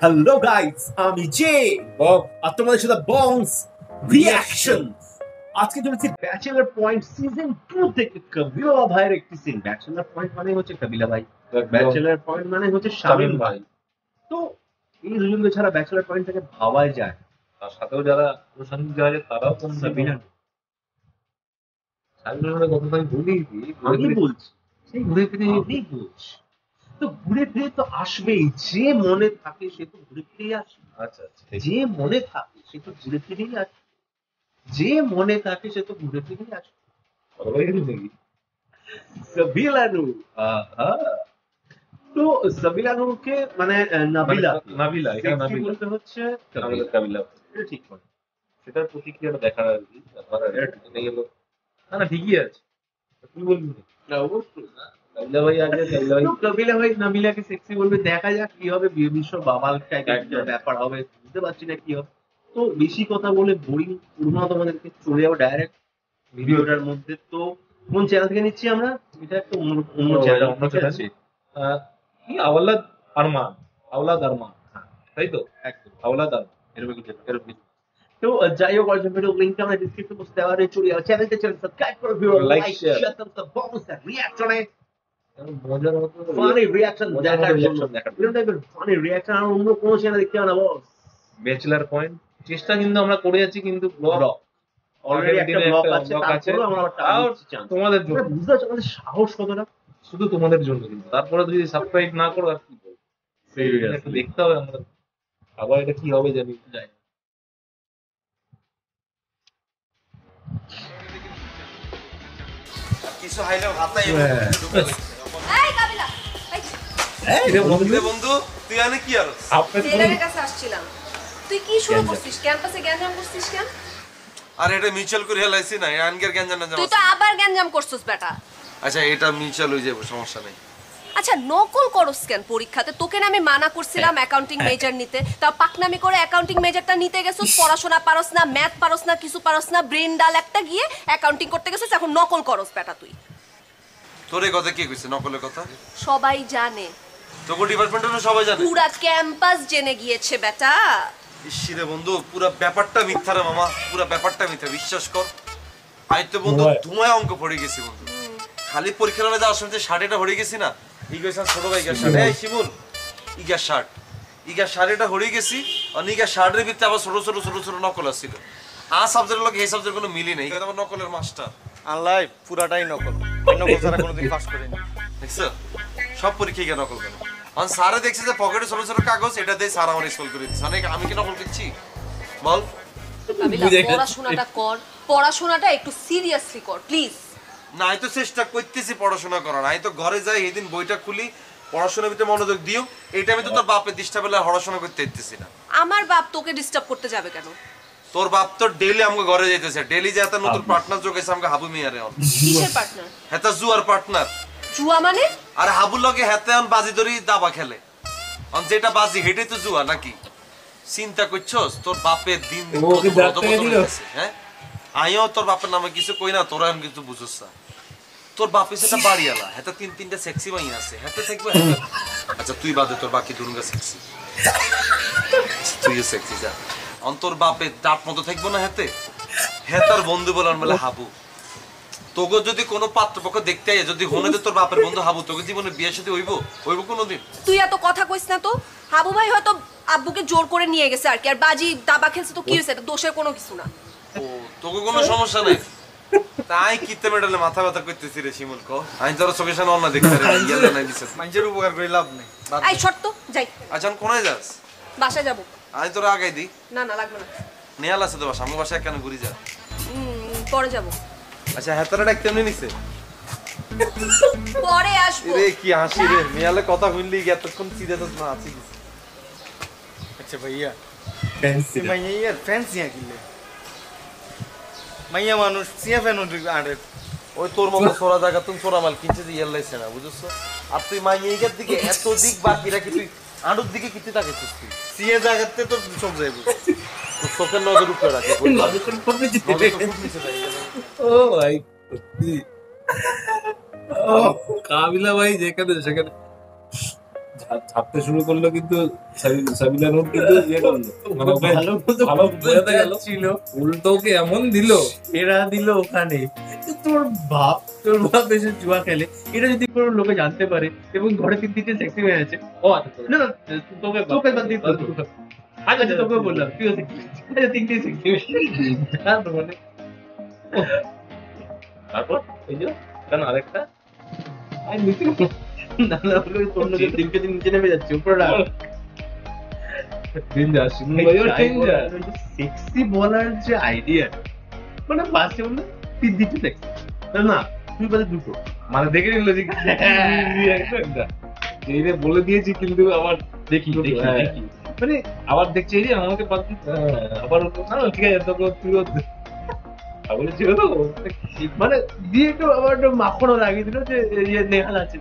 Hello guys, আমি J Bob আর তোমাদের সাথে বংস রিঅ্যাকশন। আজকে চলেছি ব্যাচেলর পয়েন্ট সিজন 2 থেকে কবিলা ভাইয়ের একটি সিন। ব্যাচেলর পয়েন্ট মানে হচ্ছে কবিলা ভাই, ব্যাচেলর পয়েন্ট মানে হচ্ছে শামীম ভাই। তো এই দুজনকে ছাড়া ব্যাচেলর পয়েন্ট থেকে ভাবাই যায়। তার সাথেও যারা প্রশাসনিক যারা তারাও কোন সাবিনা সাবিনার কথা আমি বলি আমি বলছি, সেই ঘুরে ফিরে আমি বলছি। তো ঘুরে ফিরে তো আসবেই, যে মনে থাকে সে তো ঘুরে ফিরেই আসবে। আচ্ছা আচ্ছা যে মনে থাকে সে তো ঘুরে ফিরেই আসবে, যে মনে থাকে সে তো ঘুরে ফিরেই আসবে। নাকি সাবিলানু, তো সাবিলানুকে মানে নাবিলা নাবিলা, এটা sexy নাবিলা বলতে হচ্ছে আমাদের কাবিলা, এটা ঠিক করে। সেটার প্রতিক্রিয়াটা দেখার আর কি ব্যাপার আর কি। নেই হলো না না ঠিকই আছে, কি বলবি না অবশ্যই না। কাবিলা ভাই আগে কাবিলা ভাই তো কবিলা ভাই নাবিলাকে সেক্সি বলবে, দেখা যাক কি হবে। বিশ্ব বাবাল টাইপের একদম। ব্যাপার হবে, বুঝতে পারছি না কি হবে। তো বেশি কথা বলে বোরিং করবো না তোমাদেরকে, চলে যাবো ডাইরেক্ট ভিডিওটার মধ্যে। তো কোন চ্যানেল থেকে নিচ্ছি আমরা? এটা একটা অন্য চ্যানেল, অন্য চ্যানেল। কি আওলাদ আরমান, আওলাদ আরমান, তাই তো একদম আওলাদ আরমান এরকম কিছু, এরকম কিছু। তো যাই হোক, অরিজিনাল ভিডিও লিংকটা আমরা ডেসক্রিপশন বক্সে দেওয়া রয়েছে, চলে যাও চ্যানেলটা, সাবস্ক্রাইব করো, video Like, like share. Share, subscribe box আর রিঅ্যাকশনে মজার মতো ফানি রিঅ্যাকশন মজার মতো দেখার জন্য। reaction দেখার জন্য। এরকম টাইপের ফানি রিঅ্যাকশন আর অন্য কোনো চ্যানেল দেখতে হবে না বস। ব্যাচেলার পয়েন্ট চেষ্টা কিন্তু আমরা করে যাচ্ছি, কিন্তু ব্লগ অলরেডি একটা দিনে ব্লগ একটা আছে, block আছে। তারপরেও আমরা আবার তাও টার্গেট দিচ্ছি চান্স। তোমাদের জন্য, বুঝতে পারছো আমাদের সাহস কতটা? শুধু তোমাদের জন্য কিন্তু। তারপরে যদি সাবস্ক্রাইব না করো আর কি বলবো, একটু দেখতে হবে আমরা। আবার এটা কি হবে জানি যাই। কিছু হাইলে হাতাই এই কাবিলা, এই বন্ধু তুই জানে কি আর টেলারের কাছে আসছিলাম। তুই কি শুরু করছিস? ক্যাম্পাসে গ্যাঞ্জাম করছিস কেন? আর এটা মিউচুয়াল করে হেলাইছি না আনগের গ্যাঞ্জাম না তুই তো আবার গ্যাঞ্জাম করছিস বেটা। আচ্ছা এটা মিউচুয়াল হয়ে যাবে, সমস্যা নেই। আচ্ছা নকল করস কেন পরীক্ষাতে? তোকে না আমি মানা করছিলাম অ্যাকাউন্টিং মেজর নিতে, তা পাকনামি করে অ্যাকাউন্টিং মেজরটা নিতে গেছিস। পড়াশোনা পারস না, ম্যাথ পারস না, কিছু পারস না, ব্রেন ডাল একটা গিয়ে অ্যাকাউন্টিং করতে গেছিস, এখন নকল করস বেটা তুই। তোর এই কথা কে কইছে নকলের কথা? সবাই জানে, তোকে ডিপার্টমেন্টের সবাই জানে। পুরা ক্যাম্পাস জেনে গিয়েছে বেটা। ইসিরে বন্ধু পুরো ব্যাপারটা মিথ্যা রে মামা, পুরো ব্যাপারটা মিথ্যা, বিশ্বাস কর। আমি তো বন্ধু ধুমায় অঙ্ক পড়ে গেছি বন্ধু। খালি পরীক্ষার হলে যাওয়ার সময় শার্টটা হরে গেছি না, ইগা ছোট ভাইকার শার্ট, এই শিমুল ইগা শার্ট, ইগা শার্টটা হরে গেছি। আর ইগা শার্টের ভিতরে আবার ছোট ছোট ছোট ছোট নকল আসছিল। আর সাবজেক্টের লোক এই সাবজেক্ট কোনো মিলি নেই, এটা আবার নকলের মাস্টার। আল্লাহ পুরাটাই নকল, নকল ছাড়া কোনোদিন পাস করিনি। দেখছো সব পরীক্ষায় গিয়ে নকল করে। আর স্যারে দেখছে যে পকেটে ছোট ছোট কাগজ, এটা দিয়ে স্যার আমার স্কুল করে দিচ্ছে। অনেক আমি কি নকল করছি বল? কাবিলা পড়াশোনাটা কর, পড়াশোনাটা একটু সিরিয়াসলি কর প্লিজ। না আমি তো চেষ্টা করতেছি পড়াশোনা করার। আমি তো ঘরে যাই, এদিন বইটা খুলি, পড়াশোনার ভিতরে মনোযোগ দিও। এই টাইমে তো তোর বাপের ডিস্টার্ব হলে পড়াশোনা করতে দিতেছি না। আমার বাপ তোকে ডিস্টার্ব করতে যাবে কেন? তোর বাপ তো ডেইলি আমাকে ঘরে যাইতেছে, ডেইলি যে একটা নতুন পার্টনার যোগাইছে আমাকে হাবু মিয়ারে অন। কিসের পার্টনার? হেতা জুয়ার পার্টনার। জুয়া মানে? আর হাবুর লগে হেতে অন বাজি ধরি দাবা খেলে। অন যেটা বাজি হেটেই তো জুয়া নাকি? চিন্তা করছস তোর বাপের দিন দিন কত বড় হইতেছে। হ্যাঁ আইও তোর বাপের নামে কিছু কই না, তোরা আমি কিছু বুঝছস না। তোর বাপে সেটা বাড়িয়ালা, হেতে তিনটা সেক্সি মাই আছে, হেতে থাকবে। আচ্ছা তুই বাদে তোর বাকি দুর্গা সেক্সি, তুইও সেক্সি যা। অন্তর বাপে দাঁত মতো থাকবো না হেতে, হেতার বন্ধু বলার মেলা হাবু। তোকে যদি কোনো পাত্রপক্ষ দেখতে আয়, যদি হনে তোর বাপের বন্ধু হাবু, তোকে জীবনে বিয়ের সাথে হইব হইব কোনোদিন? তুই এত কথা কইস না তো। হাবু ভাই হয়তো আব্বুকে জোর করে নিয়ে গেছে আর কি, আর বাজি দাবা খেলছে তো কি হয়েছে? এটা দোষের কোনো কিছু না। ও তোকে কোনো সমস্যা নাই, তাই কিতে মেডালে মাথা ব্যথা করতেছি রে শিমুল। কো আমি তোর চোখের সামনে অন্য দেখতে রে ইয়ালে নাই দিছে। মানুষের উপকার করে লাভ নেই। এই শর্ত যাই, আচ্ছা কোনায় যাস? বাসায় যাবো। আমি তোর আগাই দিই। না না লাগবে না, নেয়াল আছে তো বাসা, আমার বাসায় কেন ঘুরি যা। পরে যাবো। আচ্ছা হেতারা ডাকতে এমনি নিছে? পরে আসবো। রে কি হাসি রে, মেয়ালে কথা হইলি এতক্ষণ সিরিয়াস না আছি। আচ্ছা ভাইয়া মাইয়া ইয়ার ফ্যান্স ইয়া কিনলে মাইয়া মানুষ সিয়া ফ্যান আরে ওই তোর মতো সোরা জায়গা তুমি সোরা মাল কিনছে যে ইয়ার লাইছে না, বুঝছো? আর তুই মাইয়ের দিকে এত দিক বাকি রাখি, তুই আড়ুর দিকে কিতে তাকাইছিস? তুই সিয়া জায়গাতে তো সব যাইব, তোর চোখের নজর উপরে রাখে। ও ভাই কাবিলা ভাই যেখানে সেখানে ছাপতে শুরু করলো, কিন্তু সাবিলা নূর কিন্তু ইয়ে করলো, মানে ওকে ভালো বোঝাতে গেল ছিল, উল্টো ওকে এমন দিল, এরা দিল ওখানে। তোর বাপ এসে জুয়া খেলে, এটা যদি কোনো লোকে জানতে পারে এবং ঘরে 3-3টে সেক্সি মেয়ে আছে। ও আচ্ছা না না, তোকে বাদ দিয়ে আচ্ছা তোকে বললাম তুই সেক্সি, 3টে সেক্সি মানে। তারপর এই যে কেন আরেকটা না না, তোর লোকের দিনকে দিন নিচে নেমে যাচ্ছে উপরে। সেক্সি বলার যে আইডিয়া, মানে ফার্স্টে বললো 3 সেক্সি, না তুই বলে 2, মানে দেখে নিল যে এই রে বলে দিয়েছি, কিন্তু আবার দেখি মানে আবার দেখছি এই যে আমাকে বাদ দিতে, আবার না ঠিক আছে তোকে তুইও বলেছিল তো, মানে দিয়ে একটু আবার একটু মাখনও লাগিয়ে দিল যে নেহাল আছে।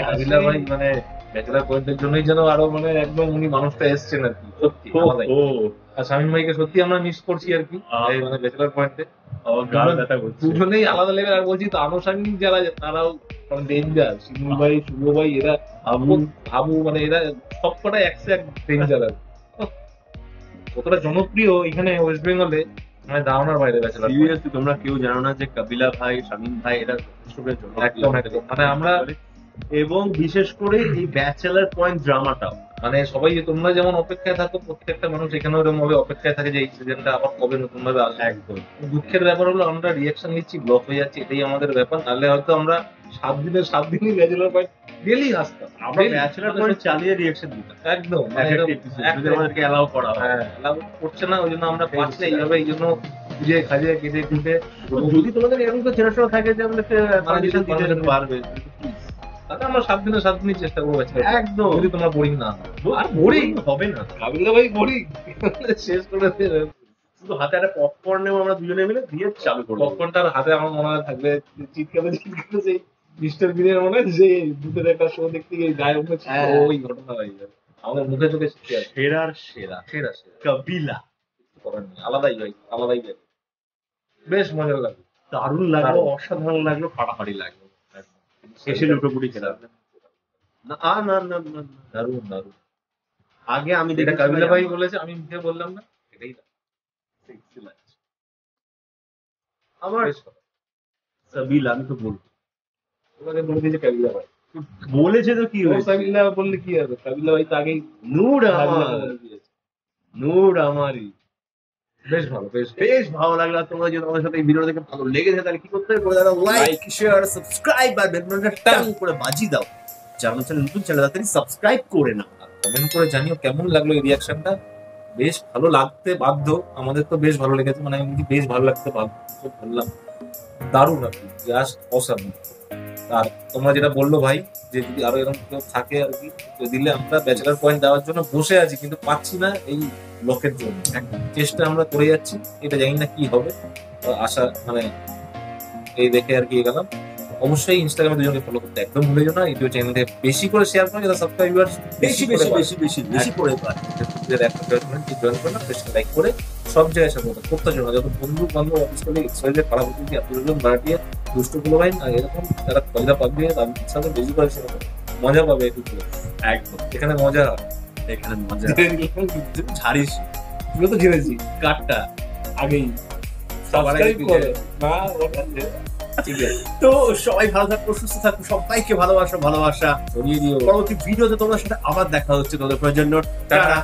কাবিলা ভাই মানে ব্যাচেলার পয়েন্টের জন্যই যেন আরো মানে একদম উনি মানুষটা এসছেন আর কি, সত্যি আলাদাই। আর শামীম ভাইকে সত্যি আমরা মিস করছি আর কি, মানে ব্যাচেলার পয়েন্টে দুজনেই আলাদা লেভেল। আর বলছি তো আনুষঙ্গিক যারা তারাও ডেঞ্জার, শিমুল ভাই, শুভ ভাই, এরা আবু মানে এরা সবকটা 101 ডেঞ্জার। আর কতটা জনপ্রিয় এখানে ওয়েস্ট বেঙ্গলে মানে ধারণার বাইরে ব্যাচেলার। সিরিয়াসলি তোমরা কেউ জানো না যে কাবিলা ভাই, শামীম ভাই এরা একদম মানে আমরা, এবং বিশেষ করে এই ব্যাচেলার পয়েন্ট ড্রামাটাও মানে সবাই তোমরা যেমন অপেক্ষায় থাকো, প্রত্যেকটা মানুষ এখানে ওরকম ভাবে অপেক্ষায় থাকে যে এই সিজনটা আবার কবে নতুন ভাবে আসবে। একদম দুঃখের ব্যাপার হলো আমরা রিয়াকশন নিচ্ছি, ব্লক হয়ে যাচ্ছে, এটাই আমাদের ব্যাপার। নাহলে হয়তো আমরা 7 দিনের 7 দিনই ব্যাচেলার পয়েন্ট ডেলি আসতাম, আমরা ব্যাচেলার পয়েন্ট চালিয়ে রিয়াকশন দিতাম একদম। আমাদেরকে অ্যালাউ করা হয়, হ্যাঁ অ্যালাউ করছে না, ওই জন্য আমরা পাচ্ছি এইভাবে, এই জন্য খুঁজে খাজিয়ে কেটে কুটে। যদি তোমাদের এরকম তো চেনাশোনা থাকে যে আমাদেরকে পারমিশন দিতে পারবে, তাহলে আমরা 7 দিনে 7 দিনই চেষ্টা করবো একদম। যদি তোমরা বোরিং না আর বোরিং হবে না, কাবিলা ভাই বোরিং শেষ করে দেবে। শুধু হাতে একটা পপকর্ন নেব আমরা দুজনে মিলে, দিয়ে চালু করবো। পপকর্নটার হাতে আমার মনে হয় থাকবে চিৎকারে সেই মিস্টার বিনের মনে হয় যে দুধের একটা শো দেখতে গিয়ে গায়ে উঠেছে, ওই ঘটনা হয়ে যাবে আমাদের মুখে চোখে শিখে আছে। সেরার সেরা সেরা কাবিলা করার নেই, আলাদাই ভাই, আলাদাই ভাই, বেশ মজা লাগলো, দারুণ লাগলো, অসাধারণ লাগলো, ফাটাফাটি লাগলো, শেষে লুটোপুটি খেলা। না না না না, দারুণ দারুণ। আগে আমি যেটা কাবিলা ভাই বলেছে আমি মুখে বললাম না, এটাই সেক্সি লাগছে আমার। সাবিলা আমি তো বলবো, তোমাকে বলে দিয়েছে কাবিলা ভাই, বলেছে তো কি হয়েছে, কাবিলা বললে কি হবে, কাবিলা ভাই তো আগেই নূর আমার, নূর আমারই। বেশ ভালো, বেশ ভালো লাগলো। তোমরা যদি আমাদের সাথে এই ভিডিও দেখে ভালো লেগেছে তাহলে কি করতে হবে, লাইক শেয়ার সাবস্ক্রাইব আর বেল বাটনটা টাং করে বাজিয়ে দাও। যারা চ্যানেল নতুন চ্যানেল তাড়াতাড়ি সাবস্ক্রাইব করে নাও, কমেন্ট করে জানিও কেমন লাগলো এই রিয়াকশনটা। বেশ ভালো লাগতে বাধ্য, আমাদের তো বেশ ভালো লেগেছে, মানে আমি বেশ ভালো লাগতে বাধ্য বললাম, দারুণ আর কি, জাস্ট অসাধারণ। আর তোমরা যেটা বললো ভাই যে যদি আরো এরকম কেউ থাকে আর কি দিলে, আমরা ব্যাচেলার পয়েন্ট দেওয়ার জন্য বসে আছি কিন্তু পাচ্ছি না এই ব্লকের জন্য। চেষ্টা আমরা করে যাচ্ছি, এটা জানি না কি হবে, আশা মানে এই দেখে আর কি গেলাম। অবশ্যই ইনস্টাগ্রামে দুজনকে ফলো করতে একদম ভুলে যেও না, ইউটিউব চ্যানেলে বেশি করে শেয়ার করে, যারা সাবস্ক্রাইবার বেশি করে পায় জয়েন করে না, লাইক করে সব জায়গায় সাথে করতে জন্য যত বন্ধু বান্ধব অফিস করে এক্সপ্রেসের পাড়া প্রতিনিধি আপনাদের মারাটিয়া দুষ্টগুলো ভাই আর এরকম যারা কয়লা পাবি তাদের সাথে বেশি করে মজা পাবে একটু, একদম। এখানে মজা হয়, এখানে মজা ছাড়িস, তুইও তো ঝেড়েছি কাঠটা আগেই সাবস্ক্রাইব করে না, ঠিক আছে। তো সবাই ভালো থাকো, সুস্থ থাকো, সবাইকে ভালোবাসা ছড়িয়ে দিও। পরবর্তী ভিডিওতে তোমাদের সাথে আবার দেখা হচ্ছে, তোমাদের প্রয়োজন। টাটা।